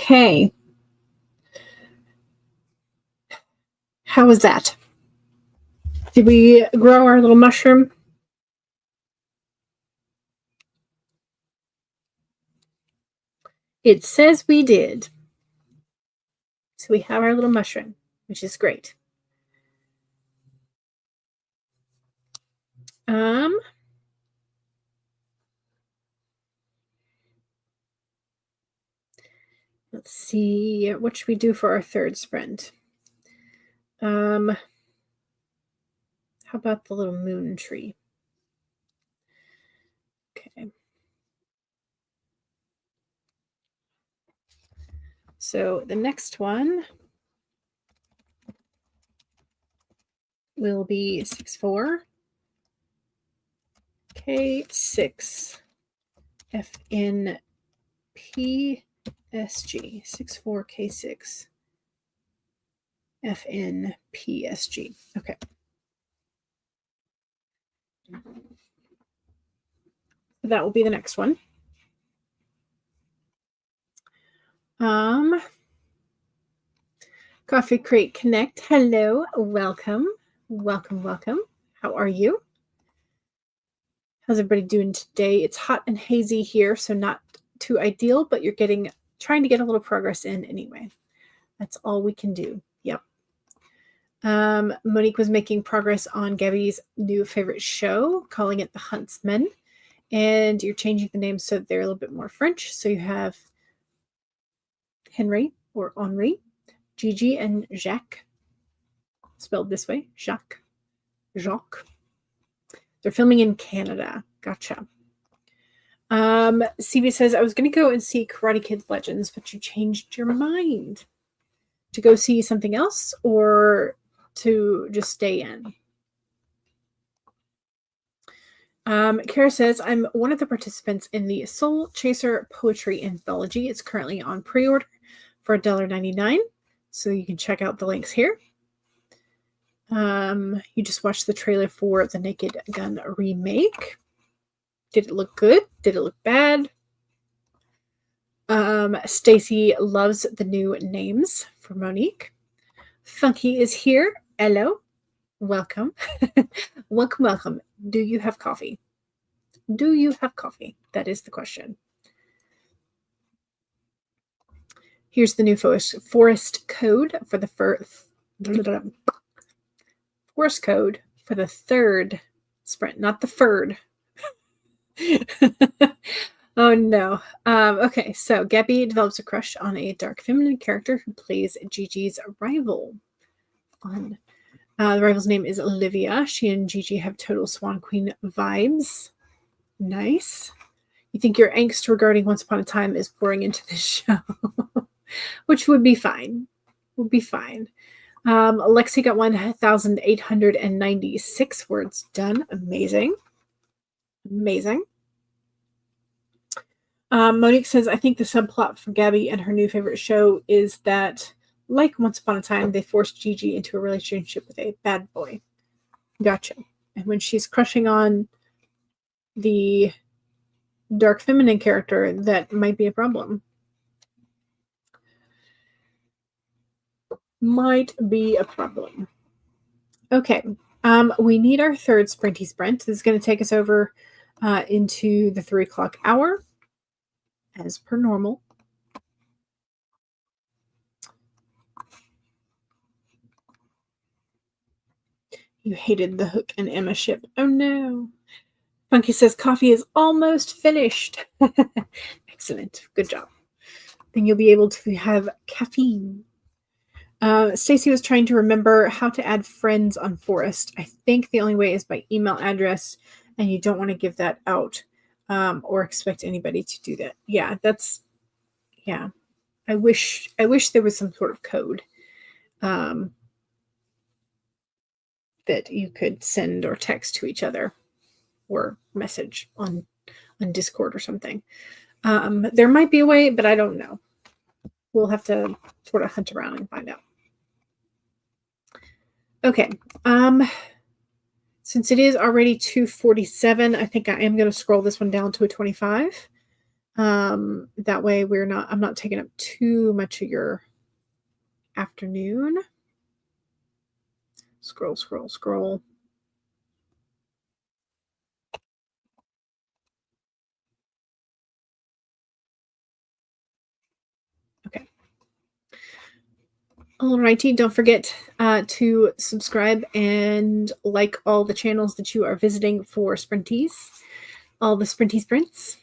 Okay. How was that? Did we grow our little mushroom? It says we did. So we have our little mushroom, which is great. Um, Let's see, what should we do for our third sprint? How about the little moon tree? Okay. So the next one will be 6-4 K6 FN PSG. 6-4 K6 FN PSG. Okay. That will be the next one. Coffee Crate Connect. Hello, welcome. Welcome. How are you? How's everybody doing today? It's hot and hazy here, so not too ideal, but you're trying to get a little progress in anyway. That's all we can do. Yep. Monique was making progress on Gabby's new favorite show, calling it The Huntsman. And you're changing the names so they're a little bit more French. So you have Henry or Henri, Gigi, and Jacques. Spelled this way, Jacques. They're filming in Canada. Gotcha. CB says, I was going to go and see Karate Kid Legends, but you changed your mind. To go see something else or to just stay in? Kara says, I'm one of the participants in the Soul Chaser Poetry Anthology. It's currently on pre-order for $1.99. So you can check out the links here. You just watched the trailer for the Naked Gun remake. Did it look good? Did it look bad? Stacy loves the new names for Monique. Funky is here. Hello. Welcome. welcome. Do you have coffee? Do you have coffee? That is the question. Here's the new forest code for the forest code for the third sprint, not the third. Oh no. Okay, so Gabby develops a crush on a dark feminine character who plays Gigi's rival. Fun. The rival's name is Olivia. She and Gigi have total Swan Queen vibes. Nice. You think your angst regarding Once Upon a Time is pouring into this show, which would be fine. Would be fine. Lexi got 1,896 words done. Amazing. Monique says, I think the subplot for Gabby and her new favorite show is that, like Once Upon a Time, they forced Gigi into a relationship with a bad boy. Gotcha. And when she's crushing on the dark feminine character, that might be a problem. Might be a problem. Okay. We need our third sprinty sprint. This is going to take us over into the 3 o'clock hour, as per normal. You hated the Hook and Emma ship. Oh no. Funky says coffee is almost finished. Excellent. Good job. Then you'll be able to have caffeine. Stacy was trying to remember how to add friends on Forest. I think the only way is by email address, and you don't want to give that out or expect anybody to do that. Yeah, I wish there was some sort of code that you could send or text to each other or message on Discord or something. There might be a way, but I don't know. We'll have to sort of hunt around and find out. Okay. Since it is already 2:47, I think I am going to scroll this one down to a 25. That way I'm not taking up too much of your afternoon. Scroll. Okay. Alrighty, don't forget to subscribe and like all the channels that you are visiting for Sprinties, all the Sprinty Sprints.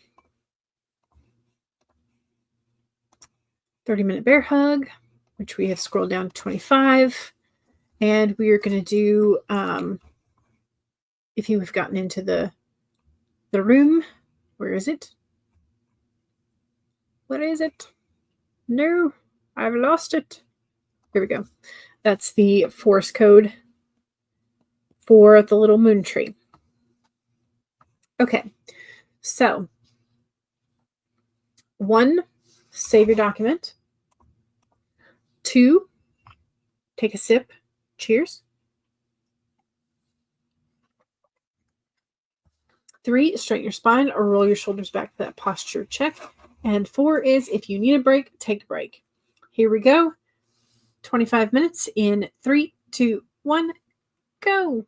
30-minute bear hug, which we have scrolled down to 25. And we are going to do, if you have gotten into the room, where is it? What is it? No, I've lost it. Here we go. That's the force code for the little moon tree. Okay, so 1, save your document. 2, take a sip. Cheers. 3, straighten your spine or roll your shoulders back for that posture check. And 4 is if you need a break, take a break. Here we go. 25 minutes in 3, 2, 1, go.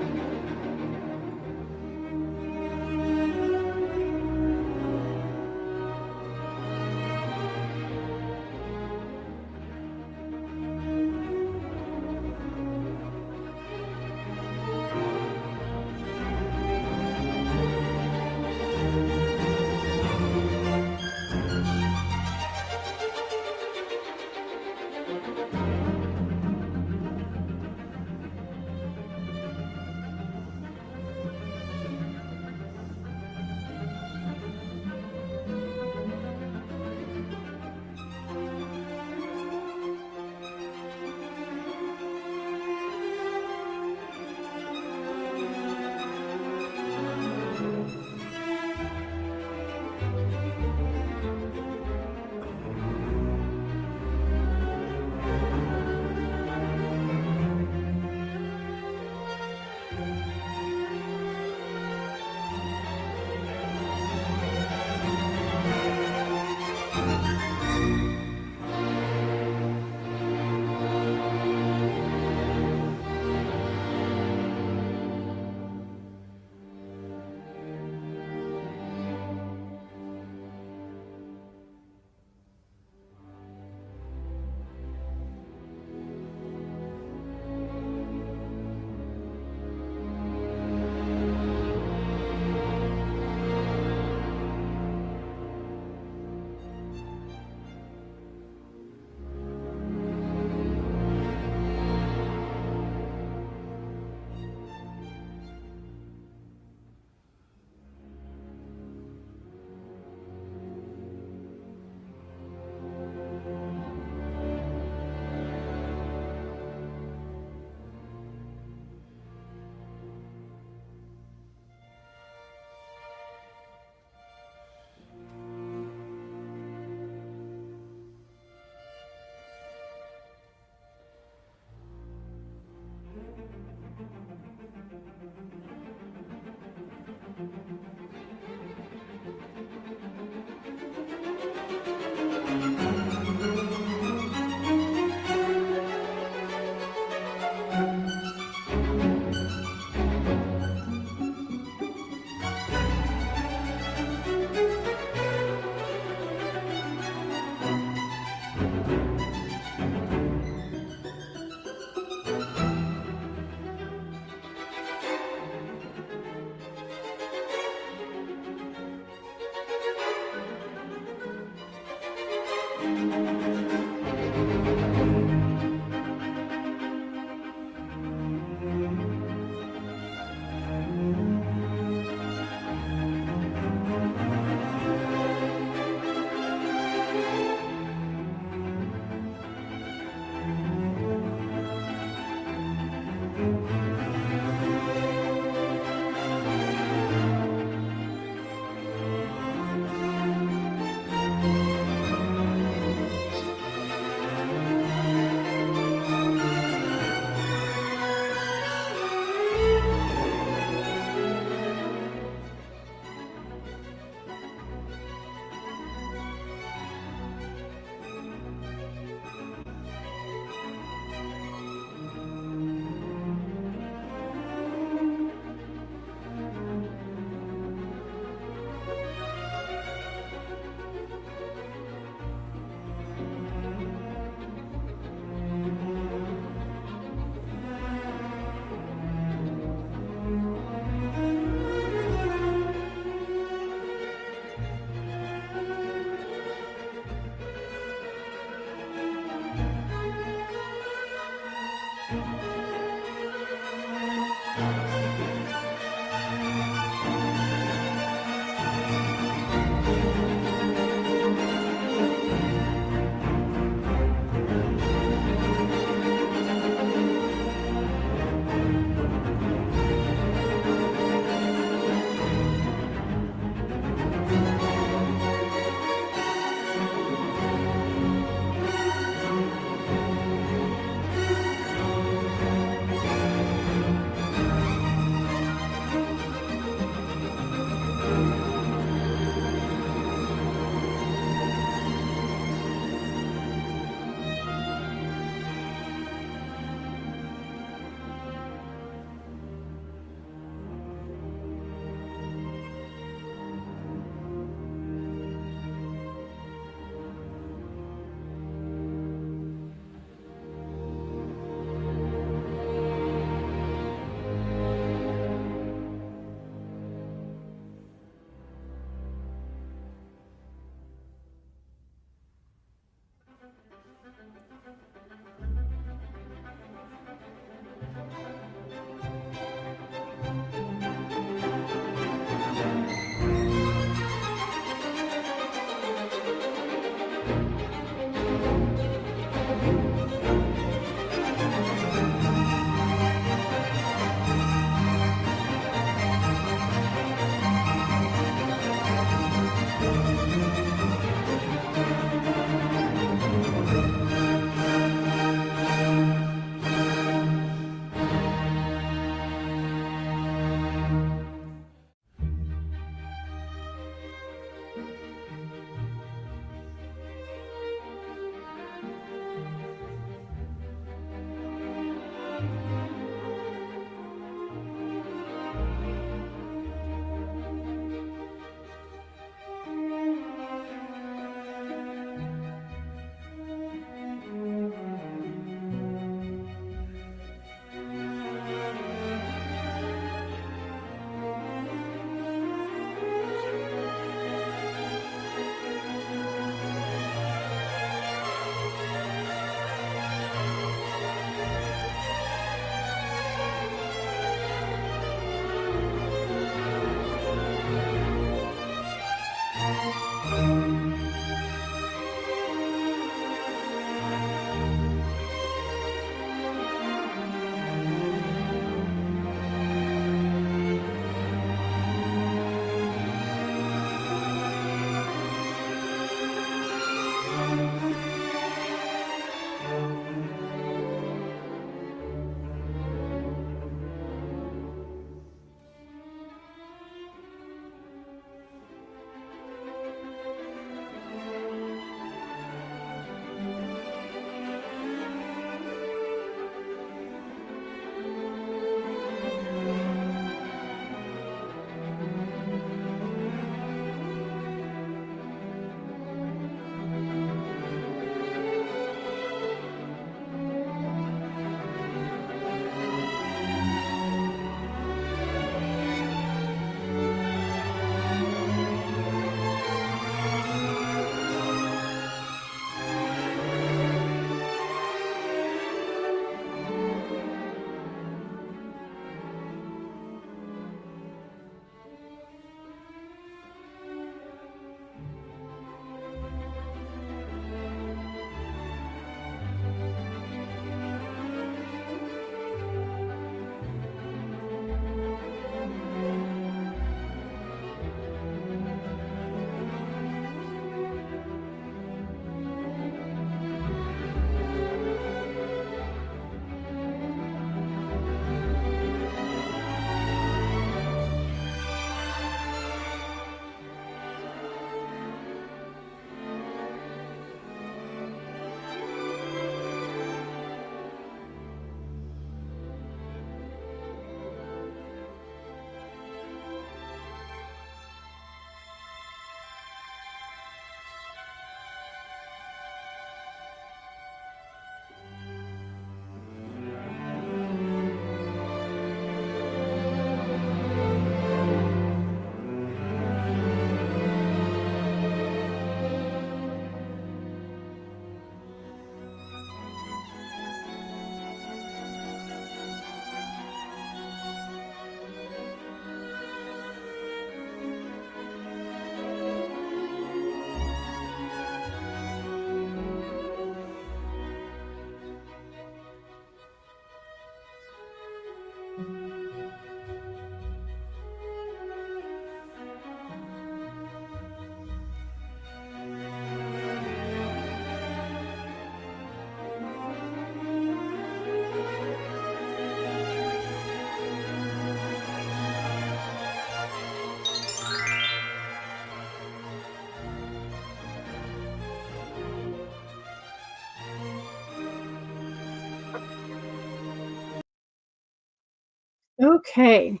Okay.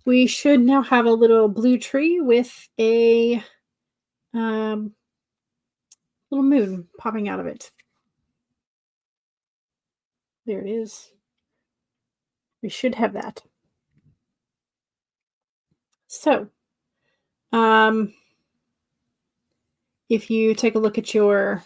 We should now have a little blue tree with a um, little moon popping out of it. There it is. We should have that. So, um, if you take a look at your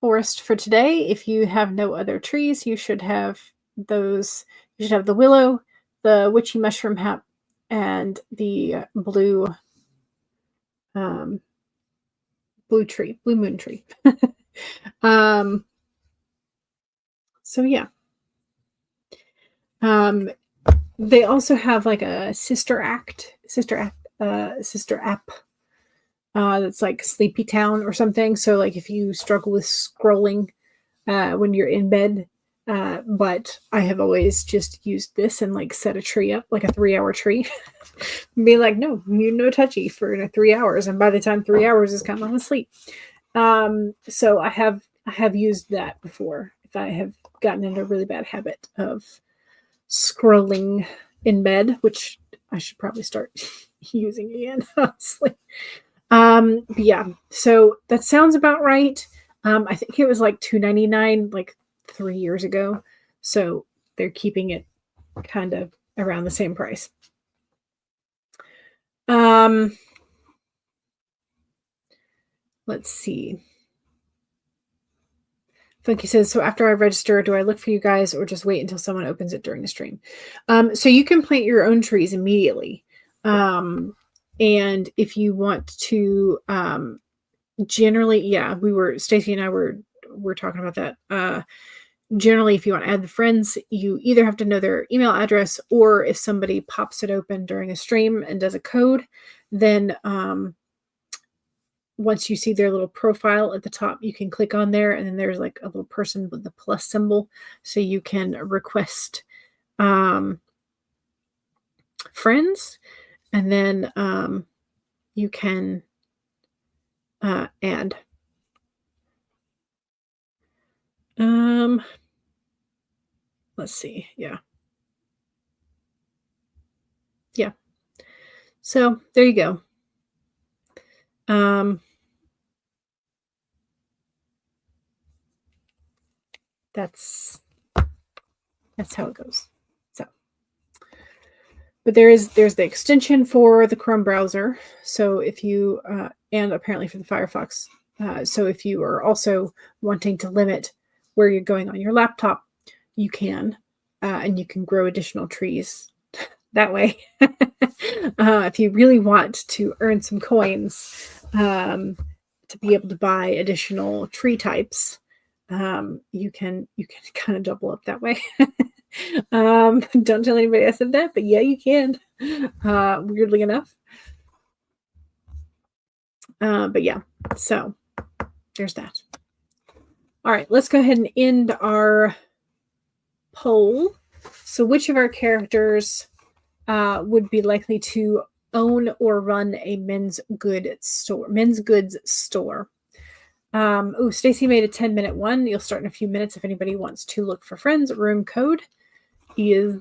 forest for today, if you have no other trees, you should have those. You should have the willow, the witchy mushroom hap, and the um, blue moon tree. um, so yeah. Um, they also have like a sister app that's like Sleepy Town or something. So like if you struggle with scrolling when you're in bed, but I have always just used this and like set a tree up, like a 3 hour tree, and be like, no, you no touchy for 3 hours, and by the time 3 hours is come, I'm asleep. So I have used that before if I have gotten into a really bad habit of scrolling in bed, which I should probably start using again, honestly. But yeah, so that sounds about right. I think it was like $2.99 like 3 years ago. So they're keeping it kind of around the same price. Um, let's see. Funky says, so after I register, do I look for you guys or just wait until someone opens it during the stream? So you can plant your own trees immediately. And if you want to, generally, yeah, Stacy and I were talking about that. Generally, if you want to add the friends, you either have to know their email address, or if somebody pops it open during a stream and does a code, then once you see their little profile at the top, you can click on there, and then there's like a little person with the plus symbol, so you can request friends, and then you can add. Let's see. Yeah. So there you go. That's how it goes. So, but there's the extension for the Chrome browser. So if you and apparently for the Firefox. So if you are also wanting to limit where you're going on your laptop, you can, and you can grow additional trees that way. If you really want to earn some coins to be able to buy additional tree types, you can kind of double up that way. Don't tell anybody I said that, but yeah, you can. Weirdly enough. But yeah, so there's that. All right, let's go ahead and end our poll. So which of our characters would be likely to own or run a men's goods store? Stacy made a 10-minute one. You'll start in a few minutes if anybody wants to look for friends. Room code is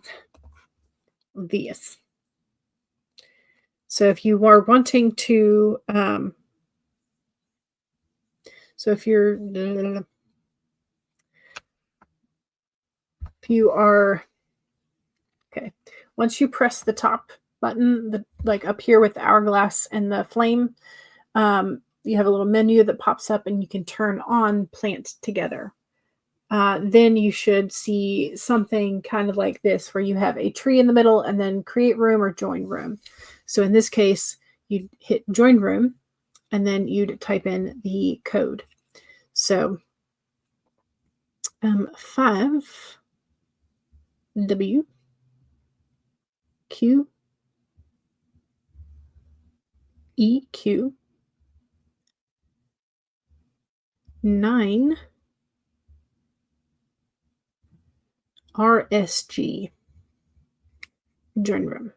this. So if you are wanting to, so if you are, okay, once you press the top button, like up here with the hourglass and the flame, you have a little menu that pops up and you can turn on plant together. Then you should see something kind of like this where you have a tree in the middle and then create room or join room. So in this case, you'd hit join room and then you'd type in the code. So 5W Q EQ 9 RSG join room.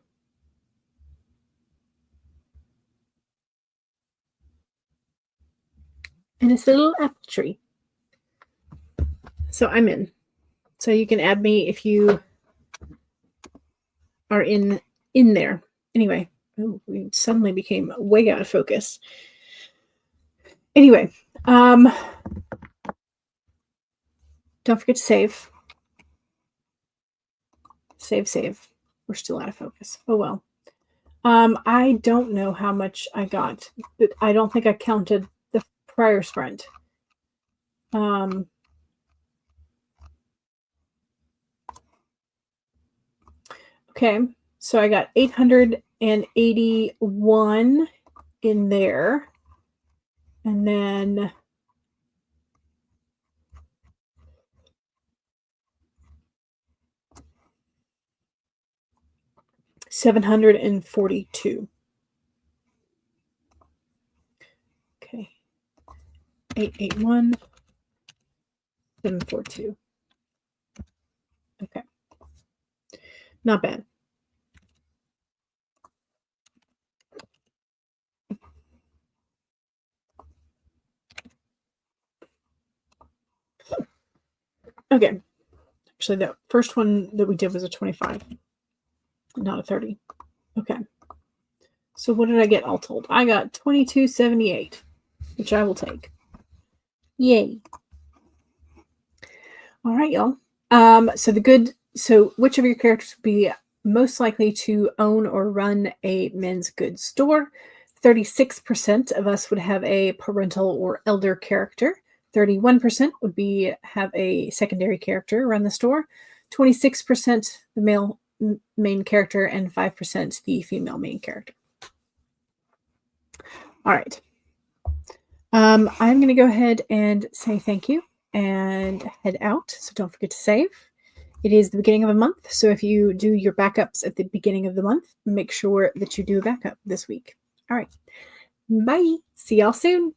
And it's a little apple tree. So I'm in. So you can add me if you are in there. Anyway, we suddenly became way out of focus. Anyway, don't forget to save. Save. We're still out of focus. Oh well. I don't know how much I got, but I don't think I counted the prior sprint. Okay, so I got 881 in there. And then $742. Okay. 881, 742. Okay. Not bad. Okay. Actually, the first one that we did was a 25, not a 30. Okay. So what did I get all told? I got 2278, which I will take. Yay. All right, y'all. So which of your characters would be most likely to own or run a men's goods store? 36% of us would have a parental or elder character. 31% would have a secondary character run the store. 26% the male main character, and 5% the female main character. All right. I'm going to go ahead and say thank you and head out. So don't forget to save. It is the beginning of a month, so if you do your backups at the beginning of the month, make sure that you do a backup this week. All right. Bye. See y'all soon.